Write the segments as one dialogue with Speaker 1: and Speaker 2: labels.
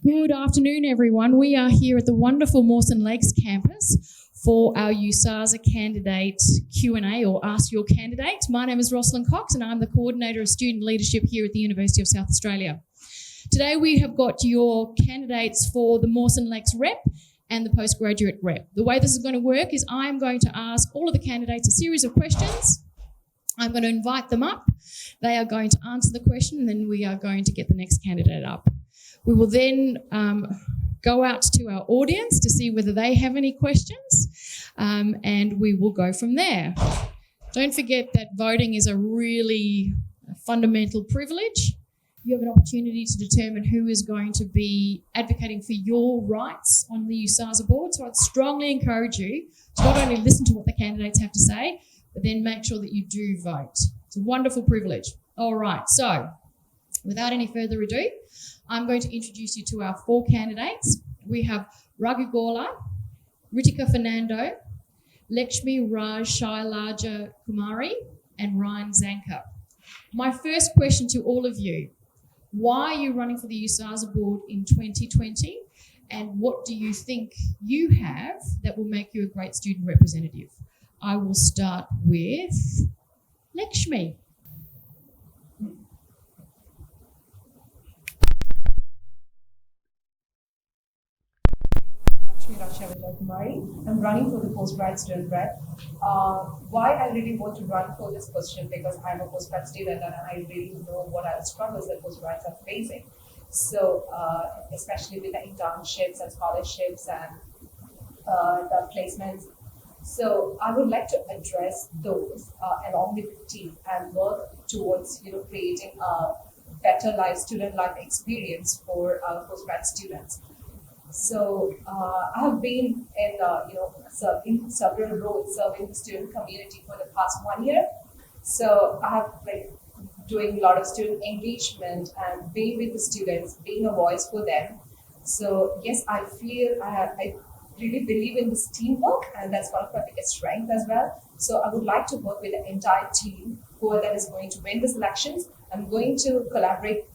Speaker 1: Good afternoon, everyone. We are here at the wonderful Mawson Lakes campus for our USASA candidate Q&A or Ask Your Candidate. My name is Rosalind Cox and I'm the Coordinator of Student Leadership here at the University of South Australia. Today we have got your candidates for the Mawson Lakes rep and the postgraduate rep. The way this is going to work is I'm going to ask all of the candidates a series of questions. I'm going to invite them up. They are going to answer the question and then we are going to get the next candidate up. We will then go out to our audience to see whether they have any questions, and we will go from there. Don't forget that voting is a really fundamental privilege. You have an opportunity to determine who is going to be advocating for your rights on the USASA board. So I'd strongly encourage you to not only listen to what the candidates have to say, but then make sure that you do vote. It's a wonderful privilege. All right, so without any further ado, I'm going to introduce you to our four candidates. We have Raghu Gola, Ritika Fernando, Lakshmi Raj Shailaja Kumari, and Ryan Zanka. My first question to all of you, why are you running for the USASA board in 2020? And what do you think you have that will make you a great student representative? I will start with Lakshmi.
Speaker 2: I'm running for the postgrad student rep. Why I really want to run for this position, because I'm a postgrad student and I really know what are the struggles that postgrads are facing. So especially with the internships and scholarships and the placements. So I would like to address those along with the team and work towards creating a better student life experience for our postgrad students. So I have been in several roles serving the student community for the past 1 year. So I have doing a lot of student engagement and being with the students, being a voice for them. So yes, I feel I really believe in this teamwork, and that's one of my biggest strengths as well. So I would like to work with the entire team that is going to win these elections. I'm going to collaborate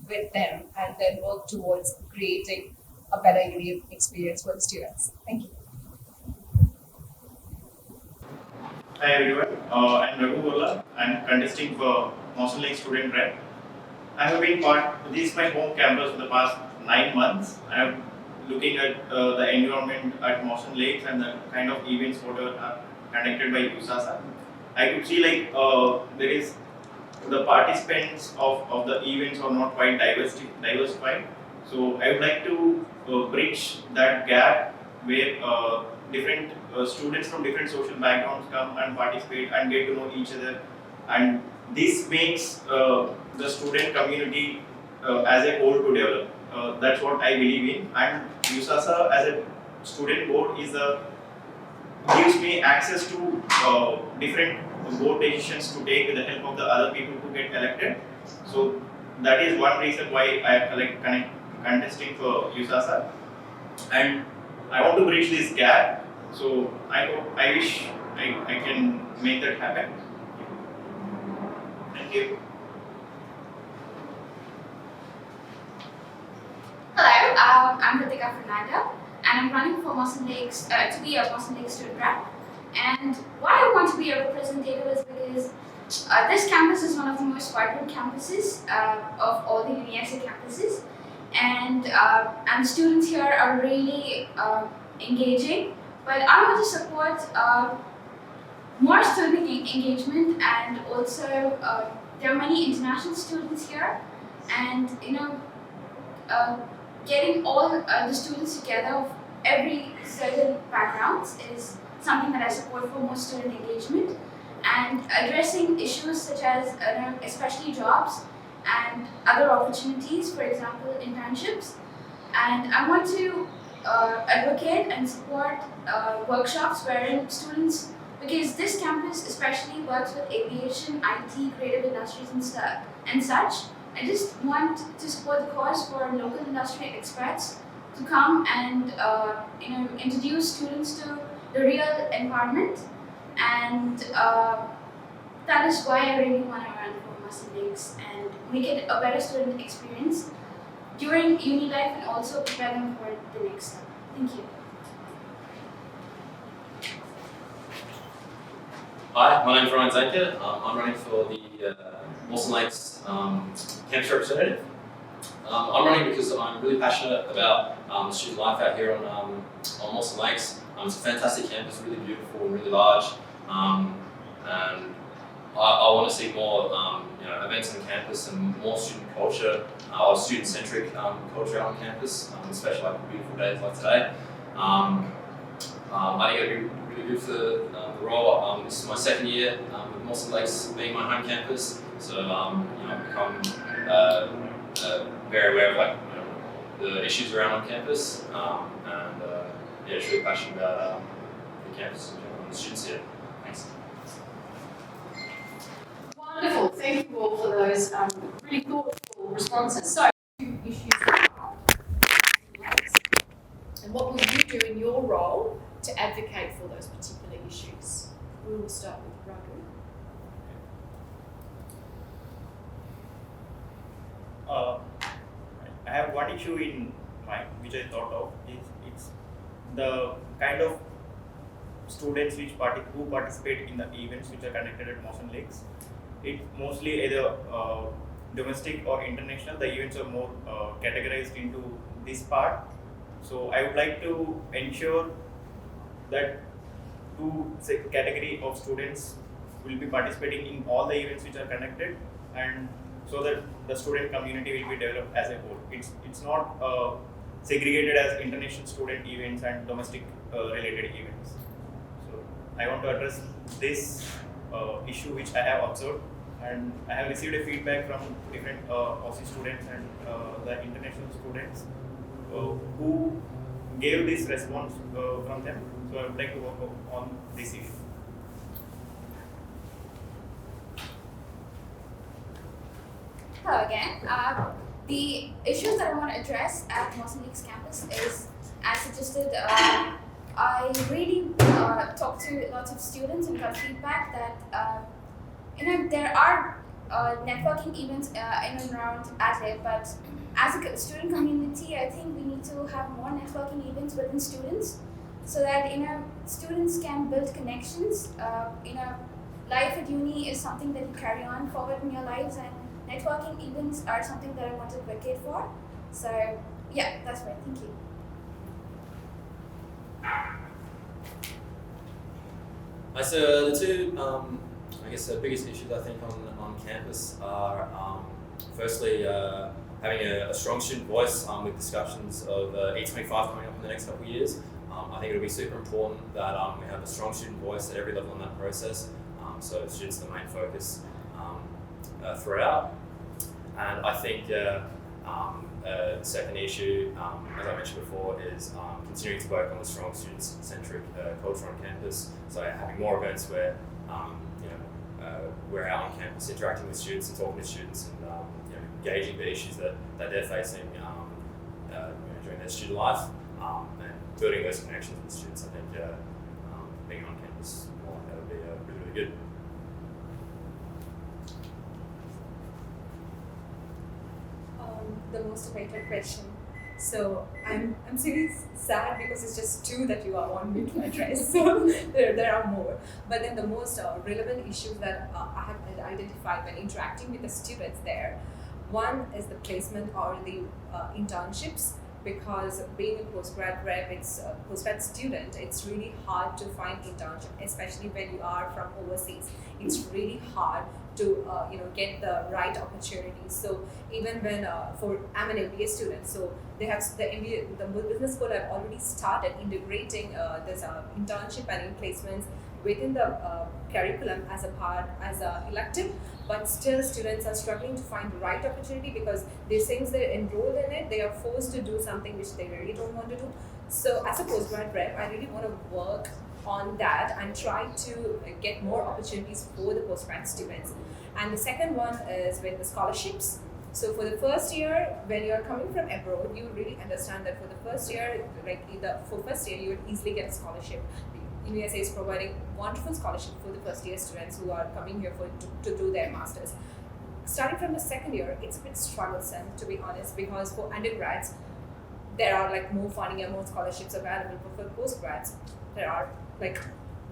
Speaker 2: with them and then work towards creating a better experience for the students. Thank you.
Speaker 3: Hi everyone, I'm Raghu Gola. I'm contesting for Mawson Lakes Student Rep. I have been this is my home campus for the past 9 months. I'm looking at the environment at Mawson Lakes and the kind of events that are conducted by USASA. I could see there is the participants of the events are not quite diversified. So I would like to bridge that gap where different students from different social backgrounds come and participate and get to know each other, and this makes the student community as a whole to develop. That's what I believe in, and USASA as a student board gives me access to different board decisions to take with the help of the other people who get elected. So that is one reason why I am contesting for USASA, and I want to bridge this gap. So I wish I can make that happen. Thank you.
Speaker 4: Hello, I'm Ritika Fernando, and I'm running for Mawson Lakes to be a Mawson Lakes student rep. And why I want to be a representative is because this campus is one of the most vibrant campuses of all the UniSA campuses. And the students here are really engaging, but I want to support more student engagement, and also there are many international students here, and getting all the students together of every certain backgrounds is something that I support for more student engagement, and addressing issues such as especially jobs and other opportunities, for example, internships. And I want to advocate and support workshops wherein students, because this campus especially works with aviation, IT, creative industries and such. I just want to support the cause for local industry experts to come and introduce students to the real environment, and that is why I really want to run for Mawson Lakes and make it a better student experience. during uni life and also prepare them for the next step. Thank you.
Speaker 5: Hi, my name is Ryan Zanker. I'm running for the Mawson Lakes campus representative. I'm running because I'm really passionate about student life out here on Mawson Lakes. It's a fantastic campus, really beautiful and really large. And I want to see more events on campus and more student culture, or student-centric culture on campus, especially like beautiful days like today. I think it'd be really good for the role. This is my second year with Mawson Lakes being my home campus, so I've become very aware of the issues around on campus, and just really passionate about the campus and the students here. Thanks.
Speaker 1: Wonderful. Thank you all for those really thoughtful responses. So, two issues and what will you do in your role to advocate for those particular issues? We will start with Raghu.
Speaker 3: I have one issue in mind which I thought of is it's the kind of students who participate in the events which are conducted at Mawson Lakes. It's mostly either domestic or international. The events are more categorized into this part. So I would like to ensure that two category of students will be participating in all the events which are conducted, and so that the student community will be developed as a whole. It's not segregated as international student events and domestic related events. So I want to address this issue which I have observed, and I have received a feedback from different Aussie students and the international students who gave this response from them. So I would like to work on this issue.
Speaker 4: Hello again. The issues that I want to address at Mawson Lakes campus is, as suggested, I really talked to lots of students and got feedback that there are networking events in and around Adelaide, but as a student community, I think we need to have more networking events within students, so that students can build connections. Life at uni is something that you carry on forward in your lives, and networking events are something that I want to advocate for. So yeah, that's right. Thank you.
Speaker 5: So the two, the biggest issues I think on campus are firstly having a strong student voice with discussions of E25 coming up in the next couple of years. I think it'll be super important that we have a strong student voice at every level in that process. So students are the main focus throughout. And I think the second issue, as I mentioned before, is continuing to work on the strong student-centric culture on campus. So having more events where we're out on campus interacting with students and talking to students and engaging the issues that they're facing during their student life, and building those connections with students. I think being on campus that would be really, really good.
Speaker 2: The most awaited question. So I'm really sad because it's just two that you want me to address. So there are more. But then the most relevant issues that I have identified when interacting with the students there, one is the placement or the internships. Because being a postgrad rep, it's a postgrad student, it's really hard to find internship, especially when you are from overseas. It's really hard to get the right opportunities. So even when I'm an MBA student, so they have the business school have already started integrating this internship and placements within the curriculum as a elective, but still students are struggling to find the right opportunity because since they're enrolled in it, they are forced to do something which they really don't want to do. So as a postgrad rep, I really want to work on that and try to get more opportunities for the postgrad students. And the second one is with the scholarships. So for the first year, when you are coming from abroad, you really understand that for the first year, you would easily get a scholarship. UniSA is providing wonderful scholarship for the first year students who are coming here to do their masters. starting from the second year, it's a bit strugglesome, to be honest, because for undergrads, there are like more funding and more scholarships available, but for postgrads, there are like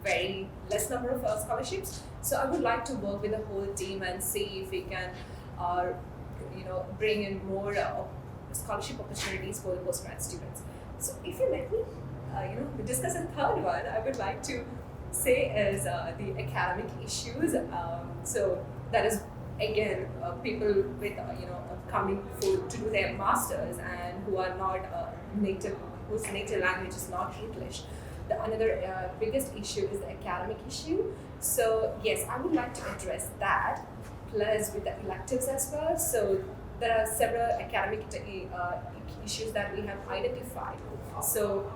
Speaker 2: very less number of scholarships. So I would like to work with the whole team and see if we can, bring in more scholarship opportunities for the postgrad students. So if you let me, discuss a third one, I would like to say is the academic issues. So that is again people with coming to do their masters and who are not native, whose native language is not English. The another biggest issue is the academic issue. So yes, I would like to address that, plus with the electives as well. So there are several academic issues that we have identified. So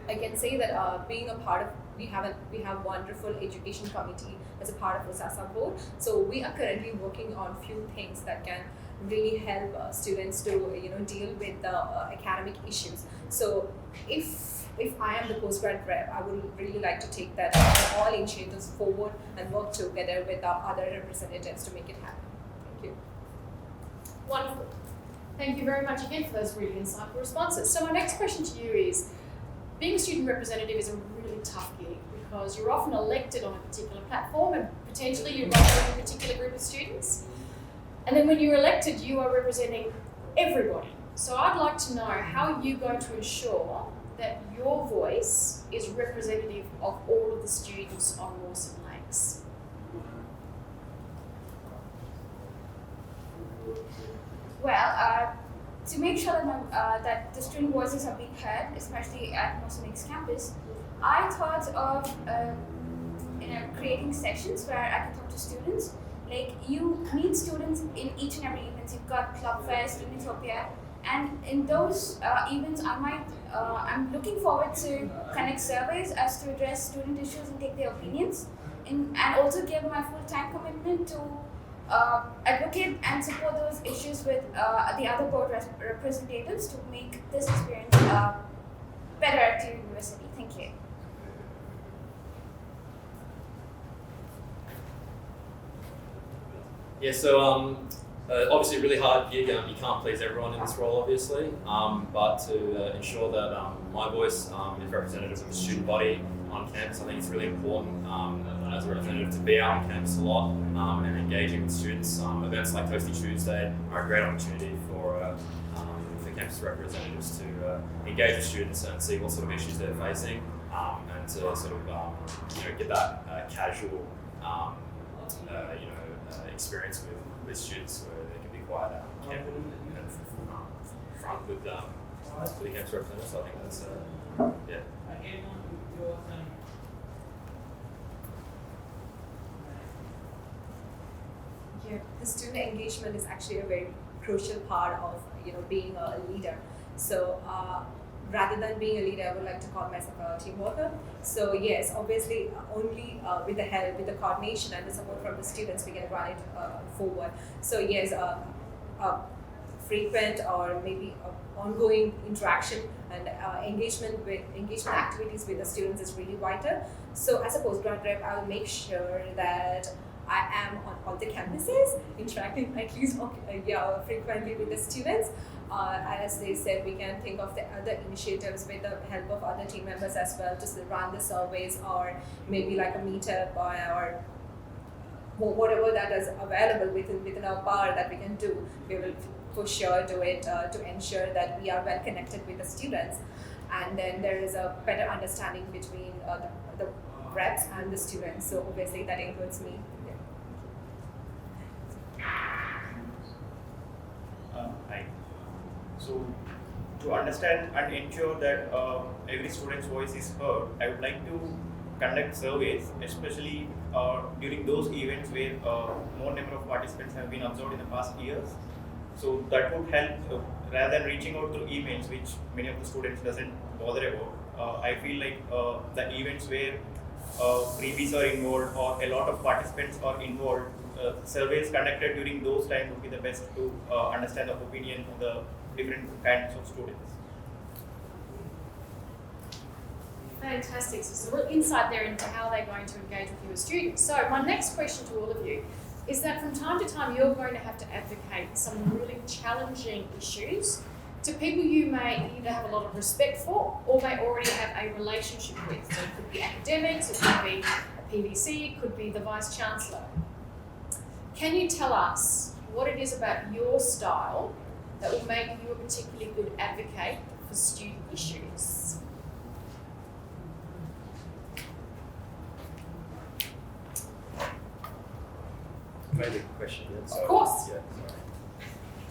Speaker 2: I can say that being a part of, we have wonderful education committee as a part of USASA board. So we are currently working on few things that can really help students to deal with the academic issues. So if I am the postgrad rep, I would really like to take that all initiatives forward and work together with our other representatives to make it happen. Thank you.
Speaker 1: Wonderful. Thank you very much again for those really insightful responses. So my next question to you is, being a student representative is a really tough gig because you're often elected on a particular platform and potentially you're representing a particular group of students. And then when you're elected, you are representing everybody. So I'd like to know, how are you going to ensure that your voice is representative of all of the students on Mawson Lakes?
Speaker 4: Well, to make sure that that the student voices are being heard, especially at Mawson Lakes campus, I thought of creating sessions where I can talk to students. Like, you meet students in each and every event. You've got Club Fest, Unitopia, and in those events, I'm looking forward to connect surveys as to address student issues and take their opinions, and also give my full-time commitment to advocate and support those issues with the other board representatives to make this experience better at your university. Thank you.
Speaker 5: Yeah, so obviously a really hard gig. You can't please everyone in this role, obviously, but to ensure that my voice is representative of the student body on campus, I think it's really important as a representative to be out on campus a lot and engaging with students. Events like Toasty Tuesday are a great opportunity for campus representatives to engage with students and see what sort of issues they're facing, and to sort of get that casual experience with students where they can be quite candid and front with the campus representatives. So I think that's yeah.
Speaker 2: Yeah, the student engagement is actually a very crucial part of being a leader. So rather than being a leader, I would like to call myself a team worker. So yes, obviously only with the help, with the coordination and the support from the students, we can run it forward. So yes, frequent or maybe ongoing interaction and engagement activities with the students is really vital. So as a postgrad rep, I will make sure that I am on all the campuses, interacting at least frequently with the students. As they said, we can think of the other initiatives with the help of other team members as well, just to run the surveys or maybe like a meetup or whatever that is available within our power that we can do. We will for sure do it to ensure that we are well connected with the students, and then there is a better understanding between the reps and the students. So obviously that includes me.
Speaker 3: Hi. So, to understand and ensure that every student's voice is heard, I would like to conduct surveys, especially during those events where more number of participants have been observed in the past years. So that would help rather than reaching out through emails, which many of the students doesn't bother about. I feel like the events where freebies are involved or a lot of participants are involved, surveys conducted during those times would be the best to understand the opinion of the different kinds of students.
Speaker 1: Fantastic. So there's a real insight there into how they're going to engage with you as students. So my next question to all of you, is that from time to time you're going to have to advocate some really challenging issues to people you may either have a lot of respect for or may already have a relationship with. So it could be academics, it could be a PVC, it could be the Vice Chancellor. Can you tell us what it is about your style that will make you a particularly good advocate for student issues?
Speaker 5: Maybe a question. Yeah,
Speaker 1: Of course.
Speaker 5: Yeah,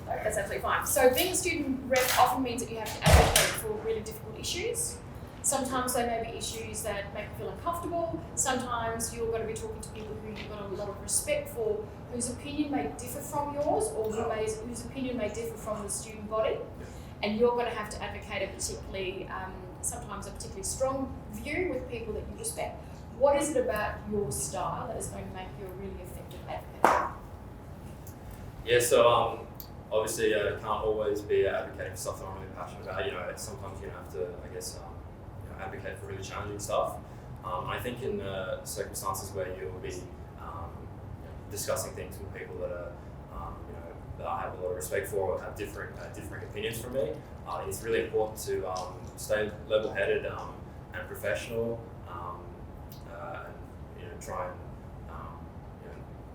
Speaker 5: sorry.
Speaker 1: That's absolutely fine. So being a student rep often means that you have to advocate for really difficult issues. Sometimes they may be issues that make you feel uncomfortable. Sometimes you're going to be talking to people who you've got a lot of respect for, whose opinion may differ from yours, or whose opinion may differ from the student body. And you're going to have to advocate a particularly, sometimes a particularly strong view with people that you respect. What is it about your style that is going to make you a really effective advocate?
Speaker 5: Yeah, so obviously can't always be advocating for stuff that I'm really passionate about. You know, sometimes you have to, I guess, advocate for really challenging stuff. I think in circumstances where you'll be discussing things with people that are, that I have a lot of respect for or have different opinions from me, it's really important to stay level-headed and professional, and try and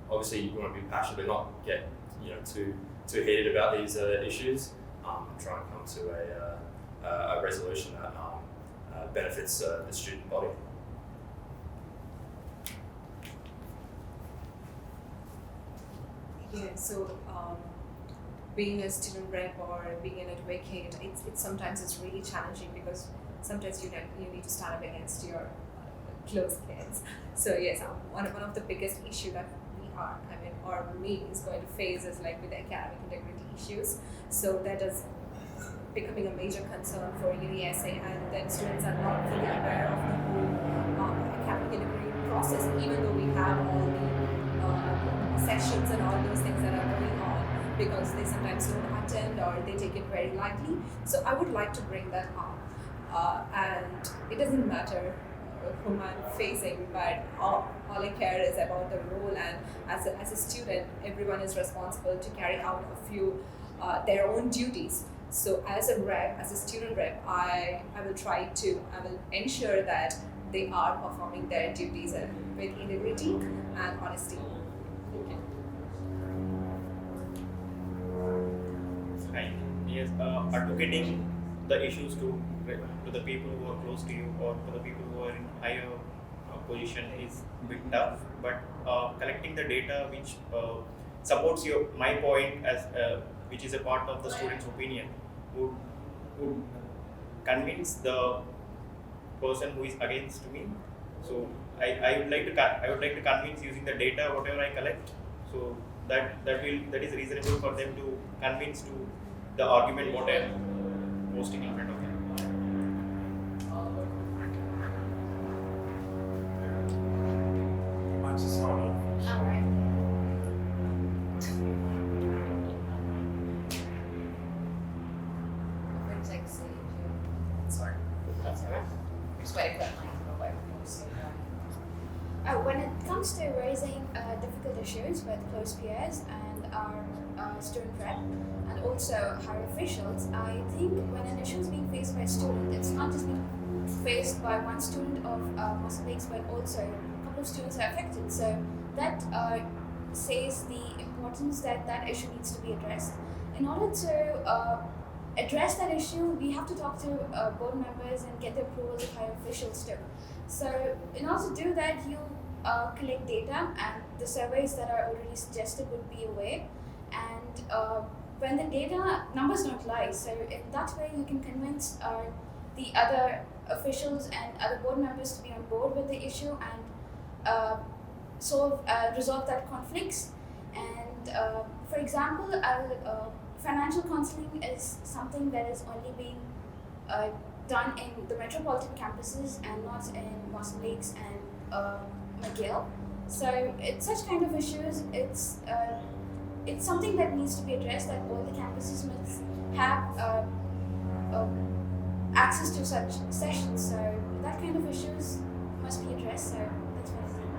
Speaker 5: obviously you want to be passionate but not get too heated about these issues, and try and come to a resolution that benefits the student body.
Speaker 2: Yeah, so being a student rep or being an advocate, it's sometimes it's really challenging because sometimes you need to stand up against your close kids. So yes, one of the biggest issue that me is going to face is like with the academic integrity issues. So that is becoming a major concern for UniSA, and then students are not fully aware of the whole academic integrity process, even though we have all the sessions and all those things that are going on, because they sometimes don't attend or they take it very lightly. So I would like to bring that up, and it doesn't matter whom I'm facing, but all I care is about the role, and as a student, everyone is responsible to carry out a few their own duties. So as a student rep, I will ensure that they are performing their duties with integrity and honesty.
Speaker 3: Right. Yes, advocating the issues to the people who are close to you or to the people who are in higher position is a bit tough, but collecting the data which supports my point as which is a part of the student's opinion would convince the person who is against me. So I would like to convince using the data whatever I collect. So that is reasonable for them to convince to the argument what I am posting in front of them.
Speaker 1: Alright.
Speaker 2: Sorry.
Speaker 1: That's alright.
Speaker 2: Just waiting for that mic to go away.
Speaker 4: When it comes to raising difficult issues with close peers and our student rep and also higher officials, I think when an issue is being faced by a student, it's not just being faced by one student of Mawson Lakes, but also a couple of students are affected. So that says the importance that that issue needs to be addressed. In order to address that issue, we have to talk to board members and get the approvals of higher officials too. So in order to do that, you collect data, and the surveys that are already suggested would be a way. And when the data numbers don't lie, so in that way you can convince the other officials and other board members to be on board with the issue and resolve that conflicts. And for example, financial counseling is something that is only being done in the metropolitan campuses and not in Mawson Lakes and McGill. So it's such kind of issues. It's something that needs to be addressed, that all the campuses must have access to such sessions. So that kind of issues must be addressed. So that's what I think.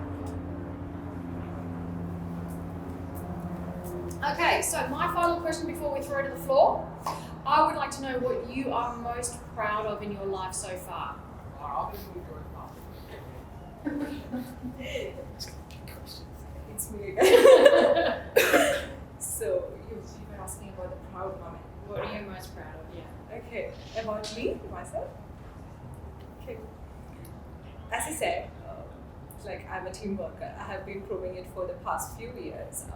Speaker 6: Okay, so my final question before we throw to the floor. I would like to know what you are most proud of in your life so far.
Speaker 2: It's me again. So you were asking about the proud moment.
Speaker 6: What are you most proud of? Yeah.
Speaker 2: Okay, about me, myself. Okay. As I said, like I'm a team worker. I have been proving it for the past few years.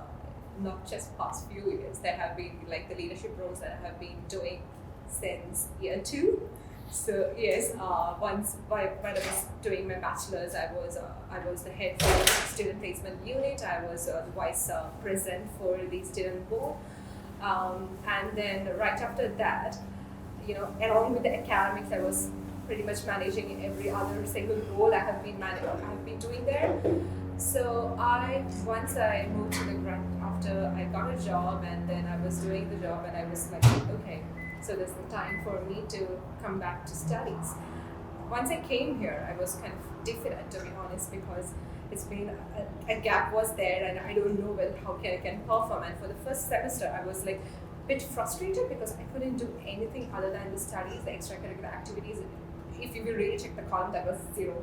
Speaker 2: Not just past few years. There have been like the leadership roles that I have been doing since year 2. So yes, once when I was doing my bachelor's, I was the head for the student placement unit. I was the vice president for the student board, and then right after that, along with the academics, I was pretty much managing every other single role I have been doing there. So once I moved to the grant after I got a job, and then I was doing the job, and I was like, okay, so there's the time for me to come back to studies. Once I came here, I was kind of diffident, to be honest, because it's been a gap was there, and I don't know how I can perform. And for the first semester, I was like a bit frustrated because I couldn't do anything other than the studies, the extracurricular activities. If you will really check the column, that was 0.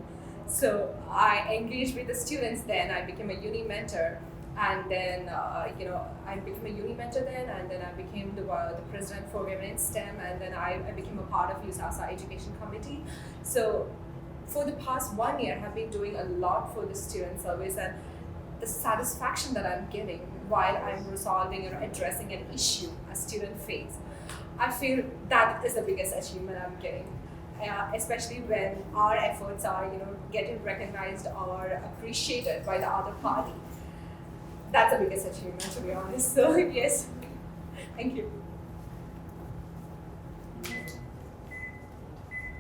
Speaker 2: So I engaged with the students then. I became a uni mentor, and then I became a uni mentor then, and then I became the president for Women in STEM, and then I became a part of USASA Education Committee. So for the past 1 year, I have been doing a lot for the student service, and the satisfaction that I'm getting while I'm resolving or addressing an issue a student face, I feel that is the biggest achievement I'm getting. Especially when our efforts are, getting recognized or appreciated by the other party. That's the biggest achievement, to be honest. So yes, thank you.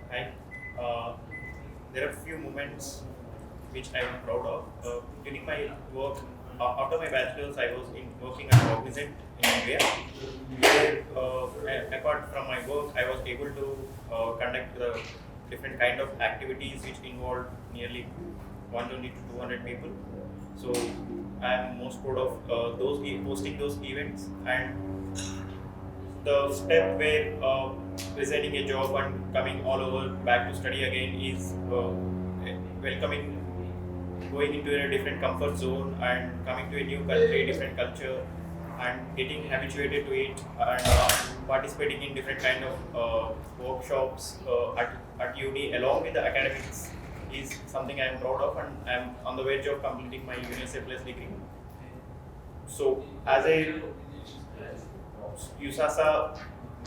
Speaker 3: Hi. There are a few moments which I am proud of. During my work, after my bachelor's, I was working at Cognizant in India. Where, apart from my work, I was able to conduct the different kind of activities which involved nearly 120 to 200 people. So I am most proud of hosting those events, and the step where resigning a job and coming all over back to study again is welcoming, going into a different comfort zone and coming to a new country, different culture, and getting habituated to it, and participating in different kind of workshops at uni along with the academics is something I am proud of, and I am on the verge of completing my UniSA Plus degree. So as a USASA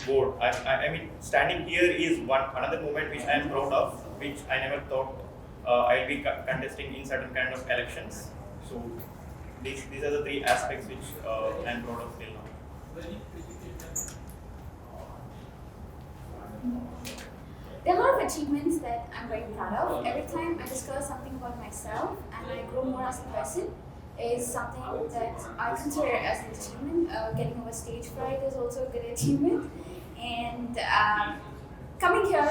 Speaker 3: board, I mean standing here is another moment which I am proud of, which I never thought I'll be contesting in certain kind of elections. So these are the 3 aspects which I am proud of till now.
Speaker 4: There are a lot of achievements that I'm very proud of. Every time I discover something about myself and I grow more as a person is something that I consider as an achievement. Getting over stage fright is also a good achievement. And coming here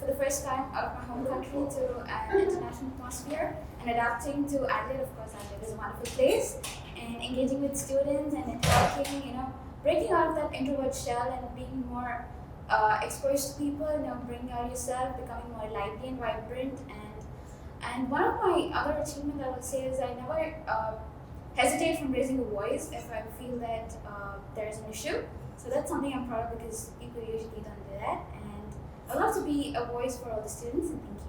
Speaker 4: for the first time out of my home country to an international atmosphere and adapting to Adelaide. Of course, Adelaide is a wonderful place, and engaging with students and networking, breaking out of that introvert shell and being more exposed to people, bringing out yourself, becoming more lively and vibrant. And one of my other achievements I would say is I never hesitate from raising a voice if I feel that there is an issue. So that's something I'm proud of, because people usually don't do that. And I'd love to be a voice for all the students, and thank you.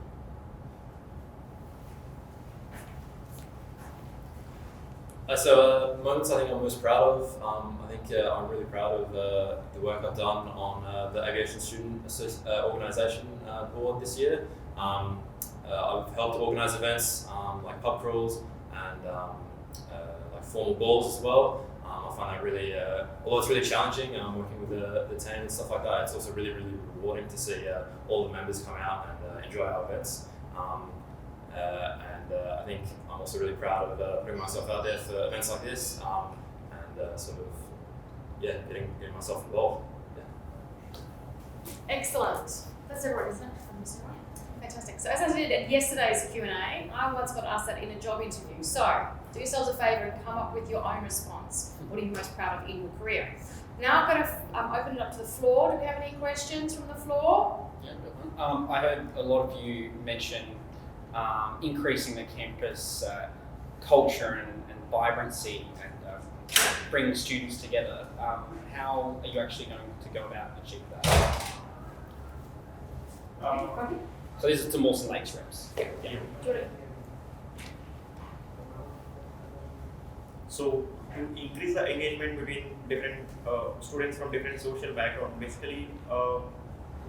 Speaker 5: So moments I think I'm most proud of, I think I'm really proud of the work I've done on the Aviation Student Organisation board this year. I've helped organise events like pub crawls and like formal balls as well. I find that really, although it's really challenging working with the team and stuff like that, it's also really, really rewarding to see all the members come out and enjoy our events. And I think I'm also really proud of putting myself out there for events like this and sort of, getting myself involved. Yeah.
Speaker 6: Excellent. That's everyone, isn't it? Fantastic. So as I did at yesterday's Q&A, I once got asked that in a job interview. So Do yourselves a favour and come up with your own response. What are you most proud of in your career? Now I'm going to open it up to the floor. Do we have any questions from the floor?
Speaker 7: Yeah, I heard a lot of you mention increasing the campus culture and vibrancy and bringing students together. How are you actually going to go about achieving that? So this is to Mawson Lakes reps. Yeah.
Speaker 3: So to increase the engagement between different students from different social backgrounds, basically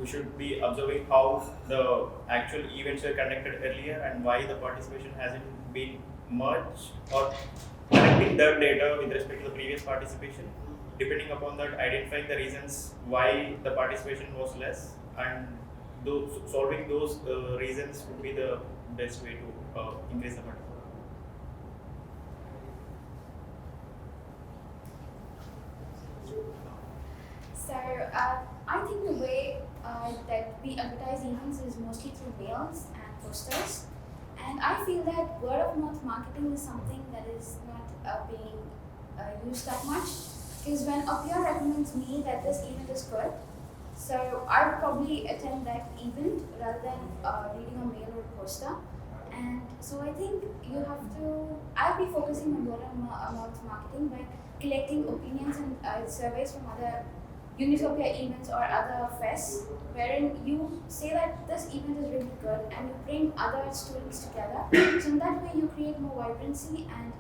Speaker 3: we should be observing how the actual events were conducted earlier and why the participation hasn't been much, or collecting that data with respect to the previous participation. Depending upon that, identifying the reasons why the participation was less, and solving those reasons would be the best way to increase the participation.
Speaker 4: So I think the way that we advertise events is mostly through mails and posters, and I feel that word of mouth marketing is something that is not being used that much. Because when a peer recommends me that this event is good, so I would probably attend that event rather than reading a mail or a poster. And so I think I'll be focusing on word of mouth marketing by collecting opinions and surveys from other UniSA events or other fests, wherein you say that this event is really good and you bring other students together. So in that way you create more vibrancy and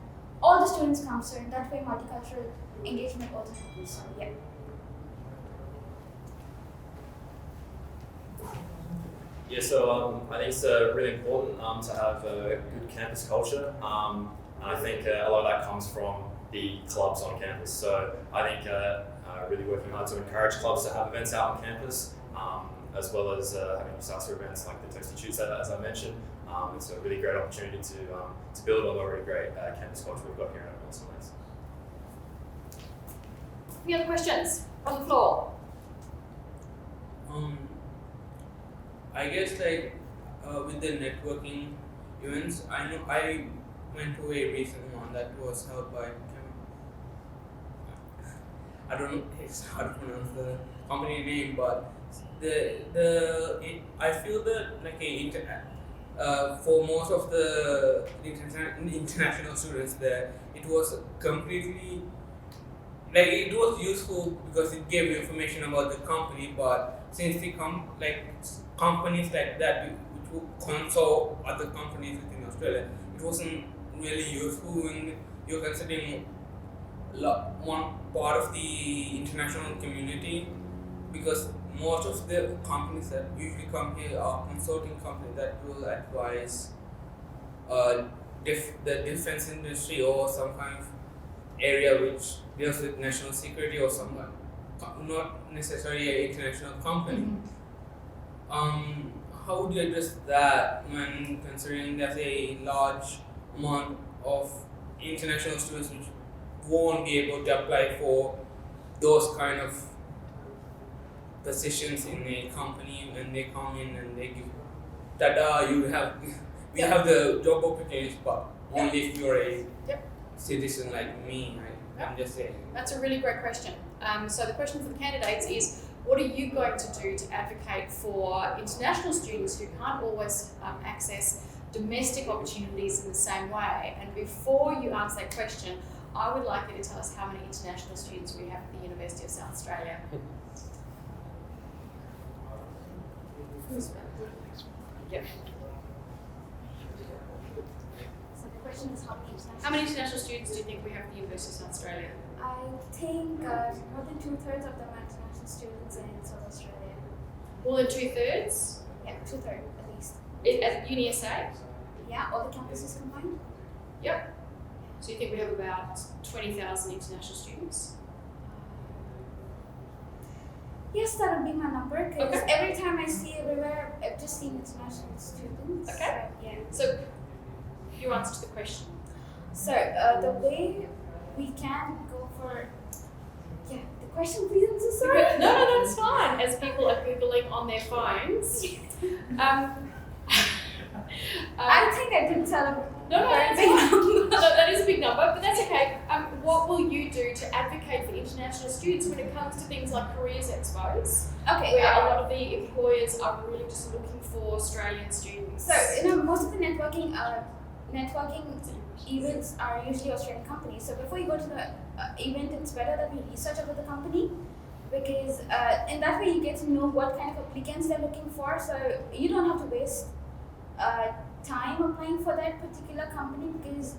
Speaker 4: all the students come, so in that way multicultural engagement also happens. So yeah.
Speaker 5: Yeah, so I think it's really important to have a good campus culture, and I think a lot of that comes from the clubs on campus. So I think really working hard to encourage clubs to have events out on campus, as well as having USASA events like the Toasty Tuesday, as I mentioned. It's a really great opportunity to build on the already great campus culture we've got here at Mawson Lakes.
Speaker 6: Any other questions on the floor?
Speaker 8: I guess with the networking events, I know I went to a recent one that was held by I don't know, it's hard to pronounce the company name, but I feel that for most of the international students there, it was completely it was useful because it gave information about the company, but since the companies like that which would consult other companies within Australia, it wasn't really useful when you're considering one part of the international community, because most of the companies that usually come here are consulting companies that will advise the defense industry or some kind of area which deals with national security or something, not necessarily an international company. How would you address that when considering there's a large amount of international students which won't be able to apply for those kind of positions in a company when they come in and they give we have the job opportunities, but only if you're a citizen like me, right? I'm just saying.
Speaker 6: That's a really great question. So the question for the candidates is, what are you going to do to advocate for international students who can't always access domestic opportunities in the same way? And before you answer that question, I would like you to tell us how many international students we have at the University of South Australia. Yep.
Speaker 4: So the question is
Speaker 6: How many international students do you think we have at the University of South Australia?
Speaker 4: I think more than 2/3 of them are international students in South Australia.
Speaker 6: More than 2/3?
Speaker 4: Yeah, 2/3 at least.
Speaker 6: At UniSA?
Speaker 4: Yeah, all the campuses combined.
Speaker 6: Yep. So you think we have about 20,000 international students?
Speaker 4: Yes, that would be my number, because
Speaker 6: Okay.
Speaker 4: every time I see everywhere, I've just seen international students.
Speaker 6: Okay.
Speaker 4: So, yeah.
Speaker 6: So your answer to the question.
Speaker 4: So the way we can go for, the question, please. I'm so sorry.
Speaker 6: No, that's fine. As people are Googling on their phones.
Speaker 4: I think I did tell a
Speaker 6: No,
Speaker 4: very
Speaker 6: that's
Speaker 4: big
Speaker 6: fine.
Speaker 4: number.
Speaker 6: that is a big number, but that's okay. What will you do to advocate for international students when it comes to things like careers expos,
Speaker 4: Okay.
Speaker 6: where a lot of the employers are really just looking for Australian students?
Speaker 4: So most of the networking events are usually Australian companies. So before you go to the event, it's better that you research about the company, because in that way you get to know what kind of applicants they're looking for. So you don't have to waste time applying for that particular company, because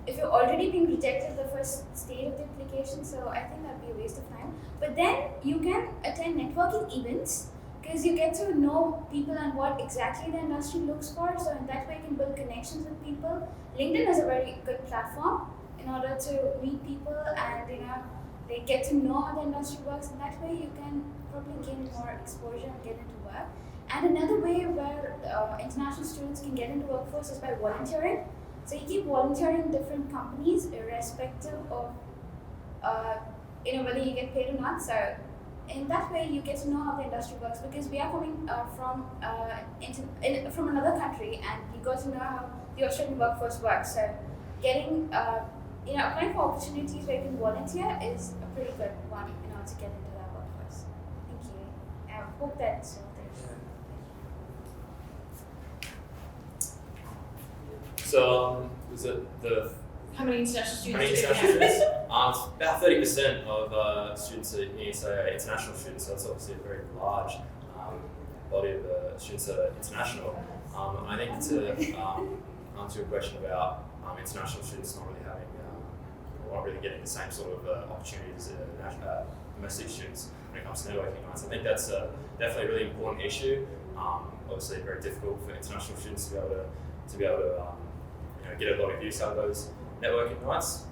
Speaker 4: if you're already being rejected the first stage of the application, so I think that'd be a waste of time. But then you can attend networking events, because you get to know people and what exactly the industry looks for. So in that way you can build connections with people. LinkedIn is a very good platform in order to meet people, and they get to know how the industry works. And that way you can probably gain more exposure and get into work. And another way where international students can get into workforce is by volunteering. So you keep volunteering in different companies, irrespective of whether you get paid or not. So in that way, you get to know how the industry works, because we are coming from another country, and you got to know how the Australian workforce works. So getting applying for opportunities where you can volunteer is a pretty good one in order to get into that workforce. Thank you. I hope that's all.
Speaker 5: So, was it the
Speaker 6: How many international
Speaker 5: how many
Speaker 6: students do
Speaker 5: international
Speaker 6: you have?
Speaker 5: students? About 30% of students at UniSA are international students, so that's obviously a very large body of students that are international. And I think to answer your question about international students not really getting the same sort of opportunities as domestic students when it comes to networking nights, I think that's definitely a really important issue. Obviously, very difficult for international students to be able to get a lot of use out of those networking nights.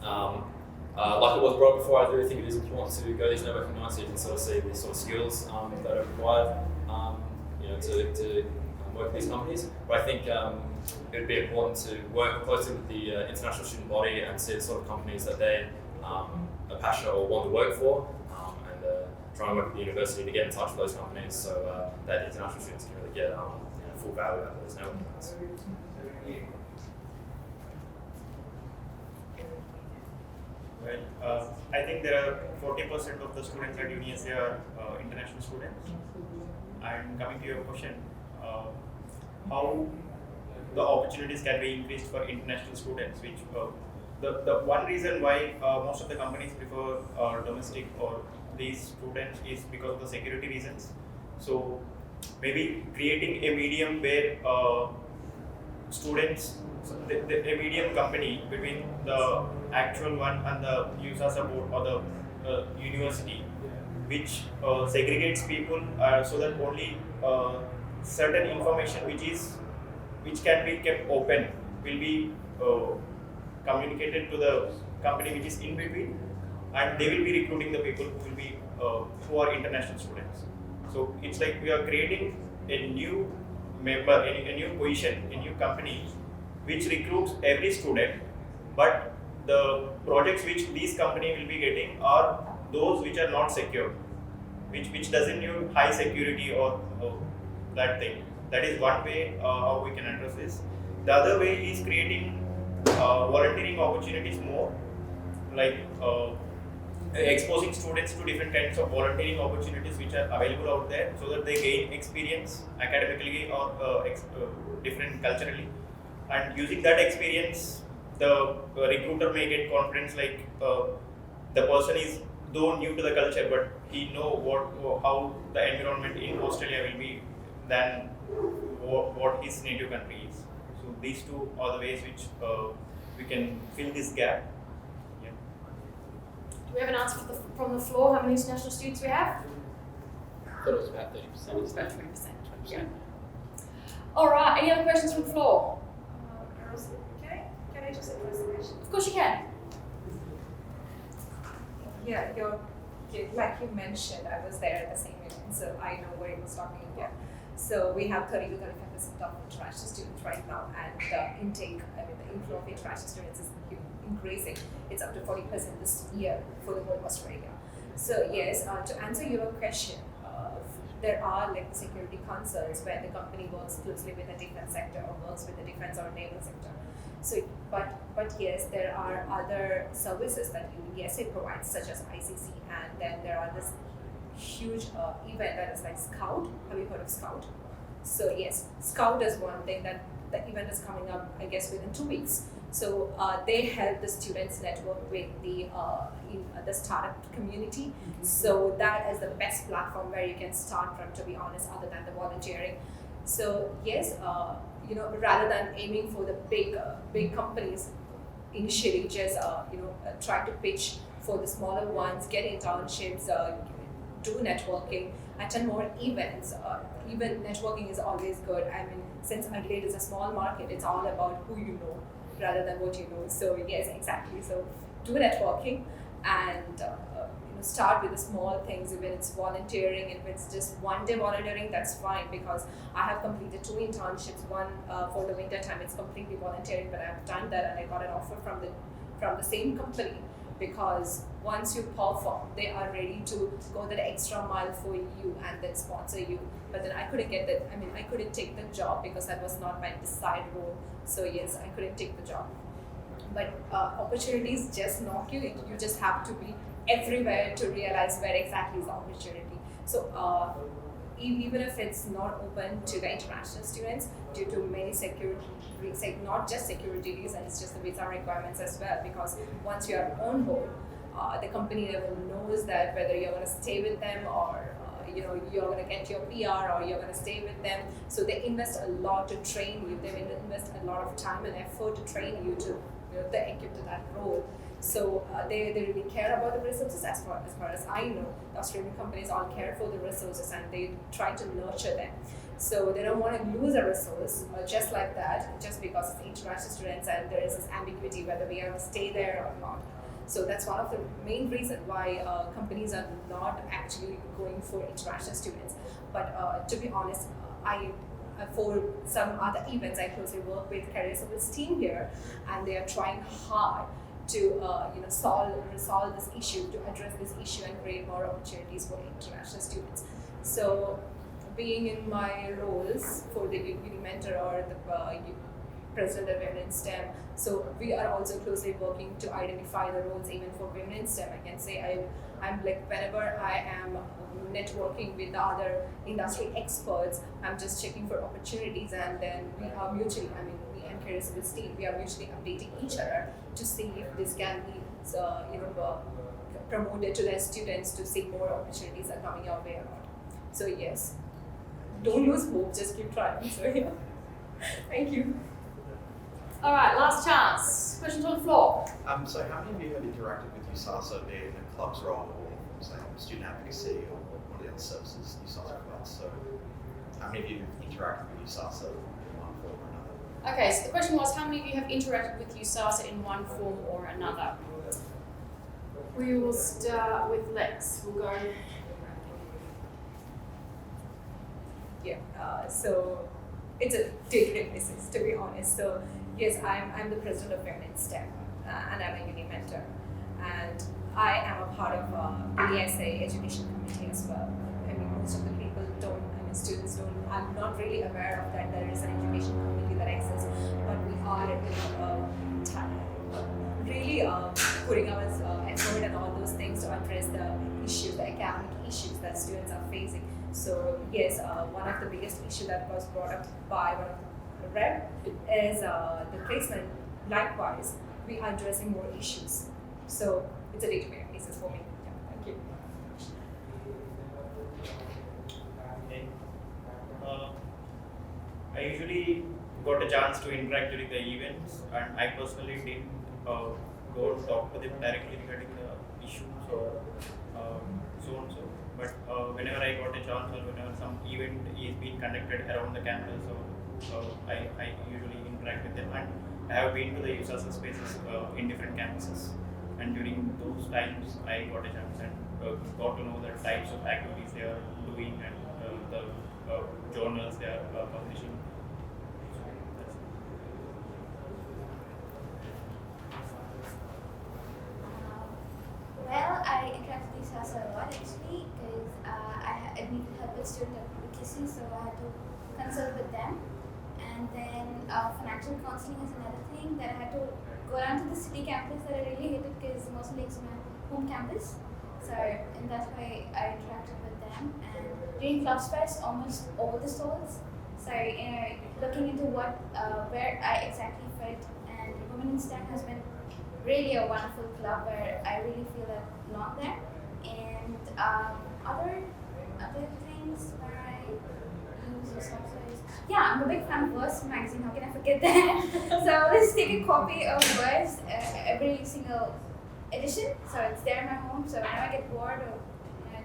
Speaker 5: Like it was brought up before, I do think it is important to go to these networking nights so you can sort of see these sort of skills that are required to work with these companies. But I think it would be important to work closely with the international student body and see the sort of companies that they are passionate or want to work for, and try and work with the university to get in touch with those companies so that the international students can really get full value out of those networking nights.
Speaker 3: Well, I think there are 40% of the students at UniSA are international students. And coming to your question, how the opportunities can be increased for international students, which the one reason why most of the companies prefer domestic or these students is because of the security reasons. So maybe creating a medium where students, a medium company between the actual one and the USASA board or the university, which segregates people so that only certain information which can be kept open will be communicated to the company which is in between, and they will be recruiting the people who are international students. So it's like we are creating a new member, a new position, a new company which recruits every student, but the projects which these company will be getting are those which are not secure, which doesn't need high security or that thing. That is one way how we can address this. The other way is creating volunteering opportunities more, like exposing students to different kinds of volunteering opportunities which are available out there, so that they gain experience academically or different culturally, and using that experience, the recruiter may get confidence, like the person is though new to the culture, but he know how the environment in Australia will be than what his native country is. So these two are the ways which we can fill this gap. Yeah.
Speaker 6: Do we have an answer from the floor? How many international students we have?
Speaker 7: I thought it was about 30%.
Speaker 6: It's about 20%. Yeah. All right. Any other questions from the floor?
Speaker 9: Rosie, can I just address the question?
Speaker 6: Of course you can.
Speaker 9: Yeah, like you mentioned, I was there at the same event, so I know what he was talking about. So we have 30 to 35% of international students right now, and the intake, the inflow of international students is increasing. It's up to 40% this year for the whole Australia. So yes, to answer your question, there are like security concerns where the company works closely with the defense sector or works with the defense or naval sector. So, but yes, there are other services that USASA provides, such as ICC, and then there are this huge event that is like Scout. Have you heard of Scout? So yes, Scout is one thing that the event is coming up, I guess, within 2 weeks. So they help the students network with the startup community. So that is the best platform where you can start from, to be honest, other than the volunteering. So yes, rather than aiming for the big companies, initially just try to pitch for the smaller ones, get internships, do networking, attend more events. Even networking is always good. I mean, since Adelaide is a small market, it's all about who you know rather than what you know. So yes, exactly. So do networking and start with the small things. Even it's volunteering, if it's just one day volunteering, that's fine, because I have completed 2 internships. One for the winter time, it's completely volunteering, but I've done that and I got an offer from the same company, because once you perform, they are ready to go that extra mile for you and then sponsor you. But then I couldn't get that. I mean, I couldn't take the job because that was not my desired role. So yes, I couldn't take the job. But opportunities just knock you. You just have to be everywhere to realize where exactly is the opportunity. So even if it's not open to the international students due to many not just security reasons, just the visa requirements as well, because once you are on board, the company level knows that whether you're going to stay with them or you're going to get your PR or you're going to stay with them. So they invest a lot to train you. They invest a lot of time and effort to train you to equip to that role. So they really care about the resources. As far as I know, the Australian companies all care for the resources and they try to nurture them. So they don't want to lose a resource just like that, just because it's international students and there is this ambiguity whether we are going to stay there or not. So that's one of the main reasons why companies are not actually going for international students. But to be honest, for some other events, I closely work with Career Service team here, and they are trying hard to resolve this issue, to address this issue and create more opportunities for international students. So being in my roles for the UniMentor or the President of Women in STEM, so we are also closely working to identify the roles even for women in STEM. I can say I'm like, whenever I am networking with the other industry experts, I'm just checking for opportunities, and then we are mutually, me and Career Service team, we are mutually updating each other to see if this can be promoted to their students, to see more opportunities are coming our way or not. So yes, don't lose hope, just keep trying. So yeah, thank you.
Speaker 6: All right, last chance. Questions on the floor.
Speaker 10: So how many of you have interacted with USASA, be it in a club's role or say student advocacy or one of the other services USASA provides? So how many of you have interacted with USASA in one form or another?
Speaker 6: Okay, so the question was, how many of you have interacted with USASA in one form or another? We will start with Lex. We'll go.
Speaker 9: Yeah, so it's a day-to-day basis, to be honest. So yes, I'm the president of Women in STEM, and I'm a UniMentor, and I am a part of the USASA education committee as well. I mean, most of the people don't, students don't, I'm not really aware of that there is an education committee that exists, but we are really putting our effort and all those things to address the issues, the academic issues that students are facing. So yes, one of the biggest issues that was brought up by one of the rep is the placement. Likewise, we are addressing more issues. So it's a day-to-day basis for me. Yeah, thank you.
Speaker 3: Okay. I usually got a chance to interact during the events, and I personally didn't go and talk to them directly regarding the issues or so and so. But whenever I got a chance or whenever some event is being conducted around the campus, I usually interact with them. And I have been to the USASA spaces in different campuses. And during those times, I got a chance and got to know the types of activities they are doing and the journals they are publishing.
Speaker 4: Well, I interact with USASA a lot actually, because I needed help with student advocacy, so I had to consult with them. And then financial counseling is another thing. Then I had to go down to the city campus that I really hated because Mawson Lakes is my home campus. So in that way, I interacted with them. And during Clubs Fest, almost all the stalls. So looking into where I exactly fit, and Women in STEM has been really a wonderful club where I really feel I belong there. And other things where I use or something. Yeah, I'm a big fan of Verse magazine. How can I forget that? So I always take a copy of Verse every single edition. So it's there in my home. So whenever I get bored or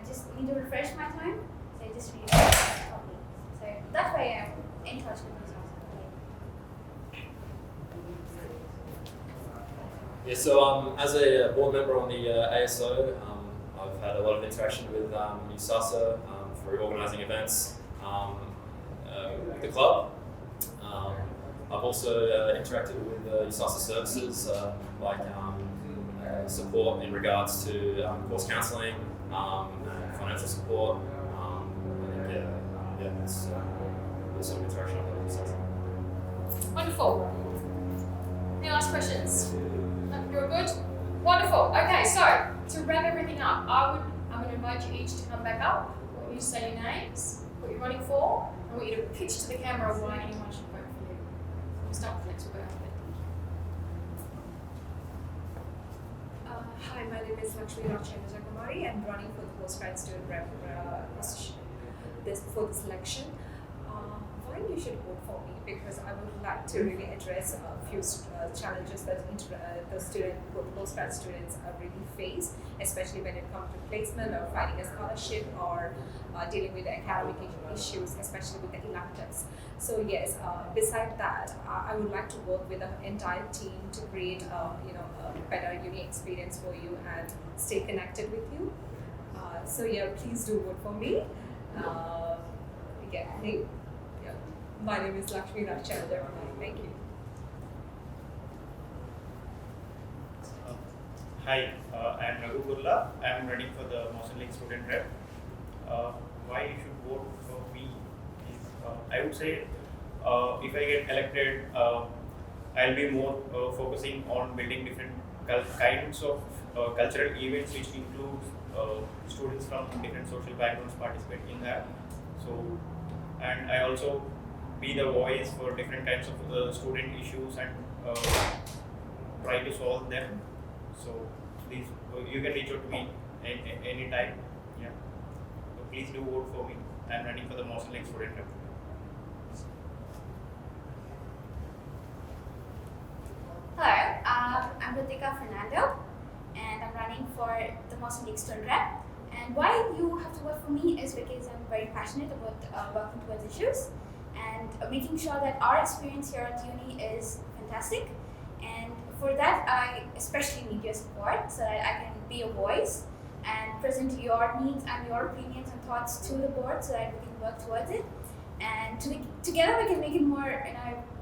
Speaker 4: just need to refresh my time, so I just read a copy. So that way I'm in touch with these also.
Speaker 5: Yeah, so as a board member on the ASO, I've had a lot of interaction with USASA for organising events with the club. I've also interacted with USASA services like support in regards to course counselling, financial support. It's the sort of interaction I've had with USASA.
Speaker 6: Wonderful. Any last questions? No, you're good? Wonderful. Okay, so to wrap everything up, I'm going to invite you each to come back up. I want you to say your names, what you're running for. I want you to pitch to the camera why anyone should vote for you. We'll start with the next one.
Speaker 9: Hi, my name is Lakshmi Rajakumari. I'm running for the postgrad student rep position for this election. Why you should vote for me? Because I would like to really address a few challenges that the postgrad students really face, especially when it comes to placement or finding a scholarship or dealing with academic issues, especially with the electives. So yes, beside that, I would like to work with the entire team to create a better uni experience for you and stay connected with you. So yeah, please do vote for me. My name is Lakshmi Rajakumari. Thank you.
Speaker 3: Hi, I am Raghu Gurla. I am running for the Mawson Lakes Student Rep. Why you should vote for me is, I would say, if I get elected, I'll be more focusing on building different kinds of cultural events which includes students from different social backgrounds participating in that. So, and I also be the voice for different types of student issues and try to solve them. So please, you can reach out to me anytime. Yeah. So please do vote for me. I'm running for the Mawson Lakes Student Rep.
Speaker 4: Hello, I'm Ritika Fernando, and I'm running for the Mawson Lakes Student Rep. And why you have to vote for me is because I'm very passionate about working towards issues and making sure that our experience here at uni is fantastic. And for that, I especially need your support so that I can be a voice and present your needs and your opinions and thoughts to the board so that we can work towards it. And together we can make it more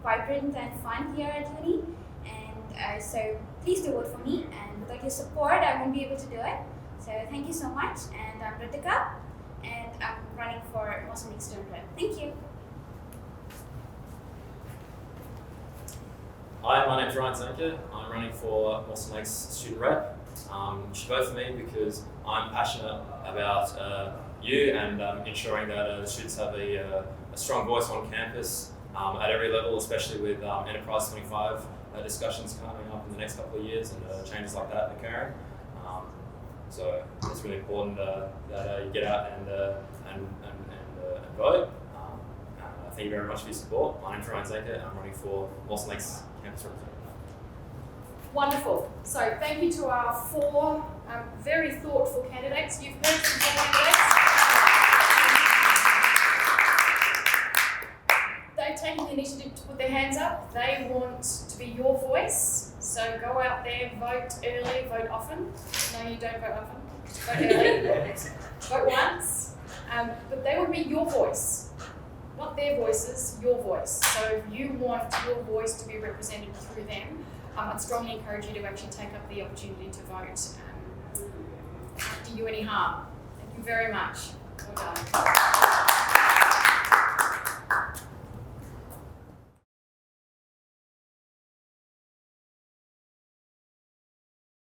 Speaker 4: vibrant and fun here at uni. And so please do vote for me. And without your support, I won't be able to do it. So thank you so much. And I'm Ritika, and I'm running for Mawson Lakes Student Rep. Thank you.
Speaker 5: Hi, my name's Ryan Zanker. I'm running for Mawson Lakes Student Rep. You should vote for me because I'm passionate about you and ensuring that the students have a strong voice on campus at every level, especially with Enterprise 25 discussions coming up in the next couple of years and changes like that occurring. So it's really important that you get out and vote. Thank you very much for your support. My name's Ryan Zanker. I'm running for Mawson Lakes Campus Representative.
Speaker 6: Wonderful. So thank you to our four very thoughtful candidates. You've heard from four candidates. They've taken the initiative to put their hands up. They want to be your voice. So go out there, vote early, vote often. No, you don't vote often. Vote early. Vote once. But they will be your voice. Not their voices, your voice. So if you want your voice to be represented through them, I'd strongly encourage you to actually take up the opportunity to vote. Not do you any harm. Thank you very much. Well done.